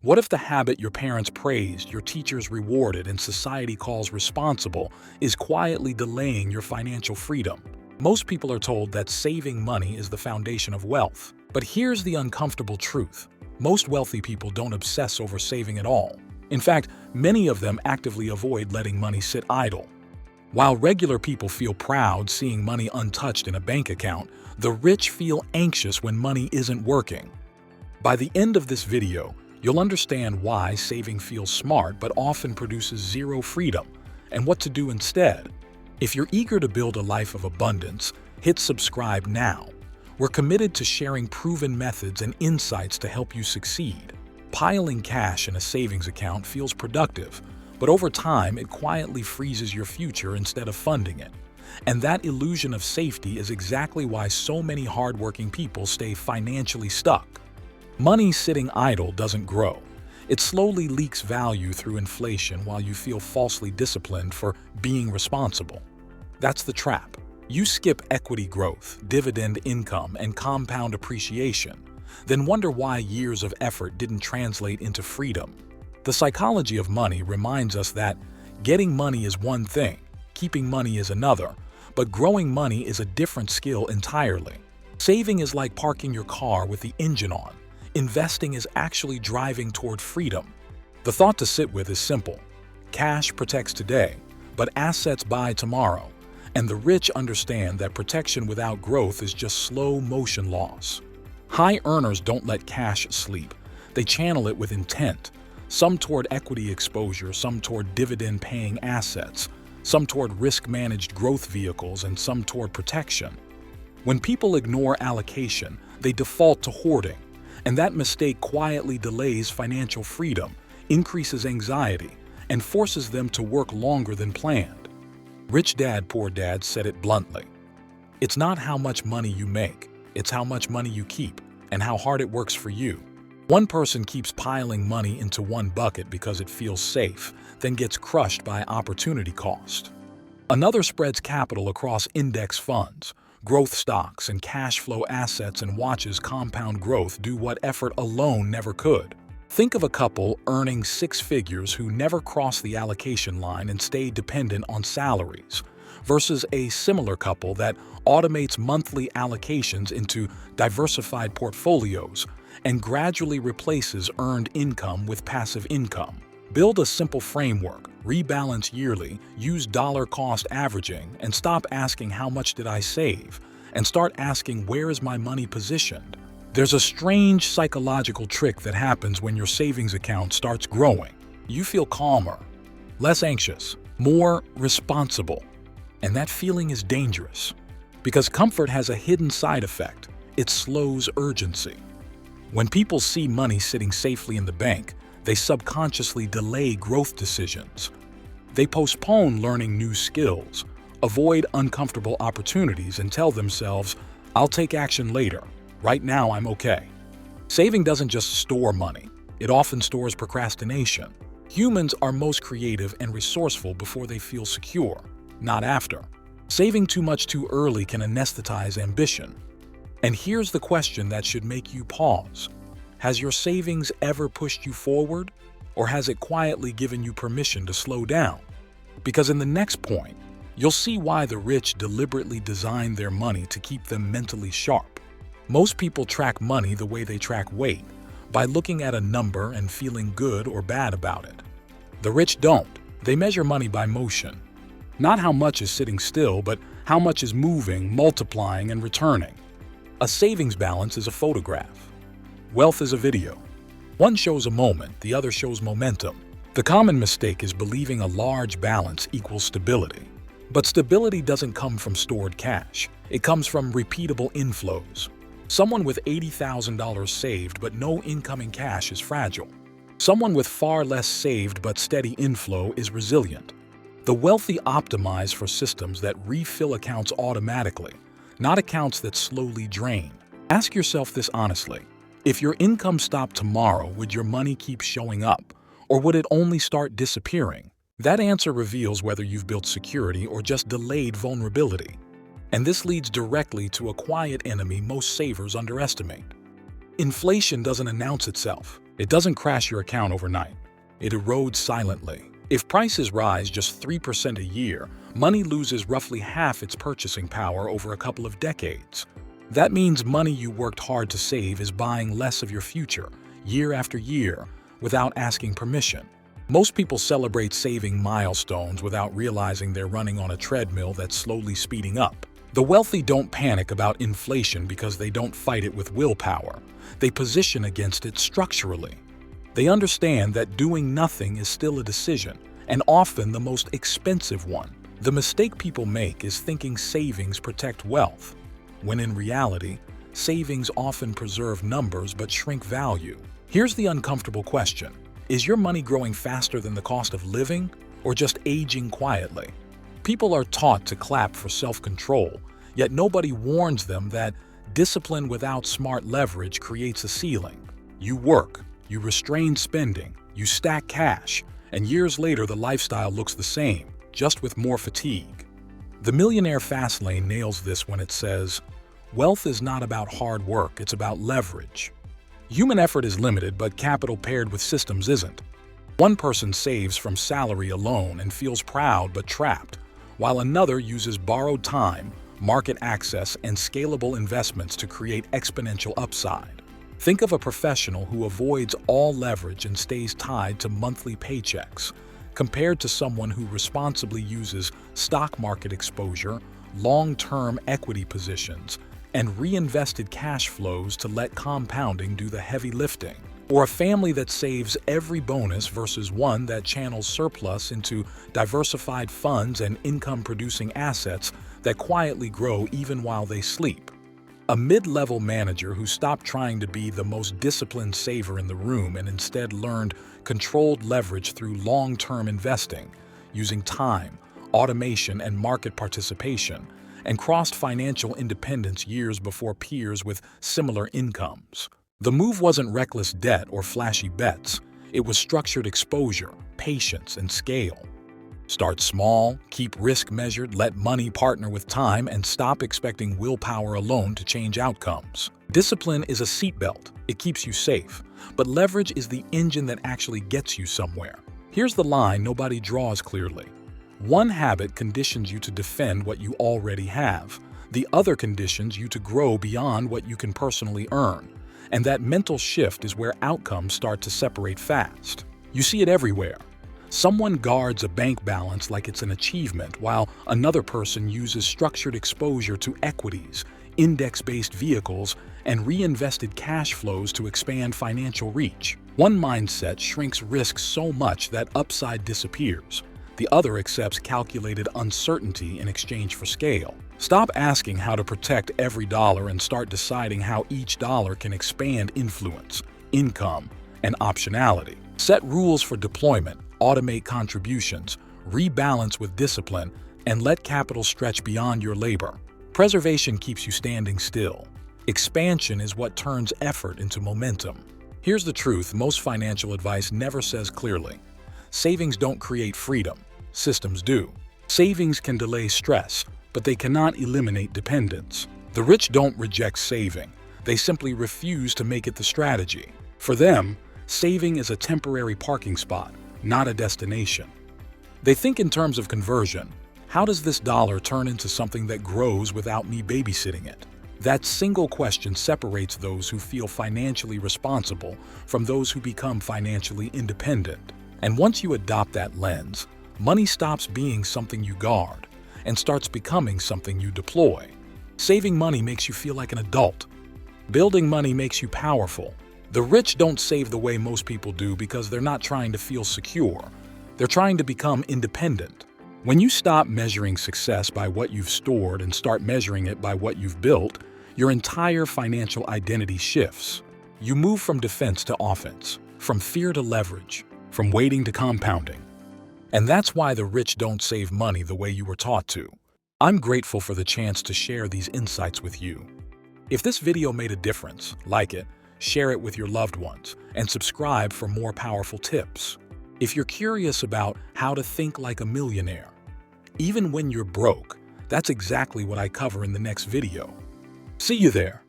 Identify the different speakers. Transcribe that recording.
Speaker 1: What if the habit your parents praised, your teachers rewarded, and society calls responsible is quietly delaying your financial freedom? Most people are told that saving money is the foundation of wealth. But here's the uncomfortable truth. Most wealthy people don't obsess over saving at all. In fact, many of them actively avoid letting money sit idle. While regular people feel proud seeing money untouched in a bank account, the rich feel anxious when money isn't working. By the end of this video, you'll understand why saving feels smart but often produces zero freedom, and what to do instead. If you're eager to build a life of abundance, hit subscribe now. We're committed to sharing proven methods and insights to help you succeed. Piling cash in a savings account feels productive, but over time it quietly freezes your future instead of funding it. And that illusion of safety is exactly why so many hardworking people stay financially stuck. Money sitting idle doesn't grow. It slowly leaks value through inflation while you feel falsely disciplined for being responsible. That's the trap. You skip equity growth, dividend income, and compound appreciation, then wonder why years of effort didn't translate into freedom. The psychology of money reminds us that getting money is one thing, keeping money is another, but growing money is a different skill entirely. Saving is like parking your car with the engine on. Investing is actually driving toward freedom. The thought to sit with is simple. Cash protects today, but assets buy tomorrow. And the rich understand that protection without growth is just slow motion loss. High earners don't let cash sleep. They channel it with intent. Some toward equity exposure, some toward dividend-paying assets, some toward risk-managed growth vehicles, and some toward protection. When people ignore allocation, they default to hoarding. And that mistake quietly delays financial freedom, increases anxiety, and forces them to work longer than planned. Rich Dad, Poor Dad said it bluntly. It's not how much money you make, it's how much money you keep, and how hard it works for you. One person keeps piling money into one bucket because it feels safe, then gets crushed by opportunity cost. Another spreads capital across index funds, growth stocks, and cash flow assets, and watches compound growth do what effort alone never could. Think of a couple earning six figures who never cross the allocation line and stay dependent on salaries, versus a similar couple that automates monthly allocations into diversified portfolios and gradually replaces earned income with passive income. Build a simple framework, rebalance yearly, use dollar-cost averaging, and stop asking how much did I save, and start asking where is my money positioned. There's a strange psychological trick that happens when your savings account starts growing. You feel calmer, less anxious, more responsible. And that feeling is dangerous, because comfort has a hidden side effect. It slows urgency. When people see money sitting safely in the bank, they subconsciously delay growth decisions. They postpone learning new skills, avoid uncomfortable opportunities, and tell themselves, I'll take action later. Right now, I'm okay. Saving doesn't just store money. It often stores procrastination. Humans are most creative and resourceful before they feel secure, not after. Saving too much too early can anesthetize ambition. And here's the question that should make you pause. Has your savings ever pushed you forward, or has it quietly given you permission to slow down? Because in the next point, you'll see why the rich deliberately design their money to keep them mentally sharp. Most people track money the way they track weight, by looking at a number and feeling good or bad about it. The rich don't. They measure money by motion. Not how much is sitting still, but how much is moving, multiplying, and returning. A savings balance is a photograph. Wealth is a video. One shows a moment, the other shows momentum. The common mistake is believing a large balance equals stability. But stability doesn't come from stored cash. It comes from repeatable inflows. Someone with $80,000 saved but no incoming cash is fragile. Someone with far less saved but steady inflow is resilient. The wealthy optimize for systems that refill accounts automatically, not accounts that slowly drain. Ask yourself this honestly. If your income stopped tomorrow, would your money keep showing up, or would it only start disappearing? That answer reveals whether you've built security or just delayed vulnerability. And this leads directly to a quiet enemy most savers underestimate. Inflation doesn't announce itself. It doesn't crash your account overnight. It erodes silently. If prices rise just 3% a year, money loses roughly half its purchasing power over a couple of decades. That means money you worked hard to save is buying less of your future, year after year, without asking permission. Most people celebrate saving milestones without realizing they're running on a treadmill that's slowly speeding up. The wealthy don't panic about inflation because they don't fight it with willpower. They position against it structurally. They understand that doing nothing is still a decision, and often the most expensive one. The mistake people make is thinking savings protect wealth, when in reality, savings often preserve numbers but shrink value. Here's the uncomfortable question. Is your money growing faster than the cost of living, or just aging quietly? People are taught to clap for self-control, yet nobody warns them that discipline without smart leverage creates a ceiling. You work, you restrain spending, you stack cash, and years later the lifestyle looks the same, just with more fatigue. The Millionaire Fastlane nails this when it says, "Wealth is not about hard work, it's about leverage." Human effort is limited, but capital paired with systems isn't. One person saves from salary alone and feels proud but trapped, while another uses borrowed time, market access, and scalable investments to create exponential upside. Think of a professional who avoids all leverage and stays tied to monthly paychecks, compared to someone who responsibly uses stock market exposure, long-term equity positions, and reinvested cash flows to let compounding do the heavy lifting. Or a family that saves every bonus versus one that channels surplus into diversified funds and income-producing assets that quietly grow even while they sleep. A mid-level manager who stopped trying to be the most disciplined saver in the room and instead learned controlled leverage through long-term investing, using time, automation, and market participation, and crossed financial independence years before peers with similar incomes. The move wasn't reckless debt or flashy bets. It was structured exposure, patience, and scale. Start small, keep risk measured, let money partner with time, and stop expecting willpower alone to change outcomes. Discipline is a seatbelt. It keeps you safe. But leverage is the engine that actually gets you somewhere. Here's the line nobody draws clearly. One habit conditions you to defend what you already have. The other conditions you to grow beyond what you can personally earn. And that mental shift is where outcomes start to separate fast. You see it everywhere. Someone guards a bank balance like it's an achievement, while another person uses structured exposure to equities, index-based vehicles, and reinvested cash flows to expand financial reach. One mindset shrinks risk so much that upside disappears. The other accepts calculated uncertainty in exchange for scale. Stop asking how to protect every dollar and start deciding how each dollar can expand influence, income, and optionality. Set rules for deployment, automate contributions, rebalance with discipline, and let capital stretch beyond your labor. Preservation keeps you standing still. Expansion is what turns effort into momentum. Here's the truth most financial advice never says clearly. Savings don't create freedom. Systems do. Savings can delay stress, but they cannot eliminate dependence. The rich don't reject saving. They simply refuse to make it the strategy. For them, saving is a temporary parking spot, not a destination. They think in terms of conversion. How does this dollar turn into something that grows without me babysitting it? That single question separates those who feel financially responsible from those who become financially independent. And once you adopt that lens, money stops being something you guard and starts becoming something you deploy. Saving money makes you feel like an adult. Building money makes you powerful. The rich don't save the way most people do because they're not trying to feel secure. They're trying to become independent. When you stop measuring success by what you've stored and start measuring it by what you've built, your entire financial identity shifts. You move from defense to offense, from fear to leverage, from waiting to compounding. And that's why the rich don't save money the way you were taught to. I'm grateful for the chance to share these insights with you. If this video made a difference, like it, share it with your loved ones, and subscribe for more powerful tips. If you're curious about how to think like a millionaire, even when you're broke, that's exactly what I cover in the next video. See you there.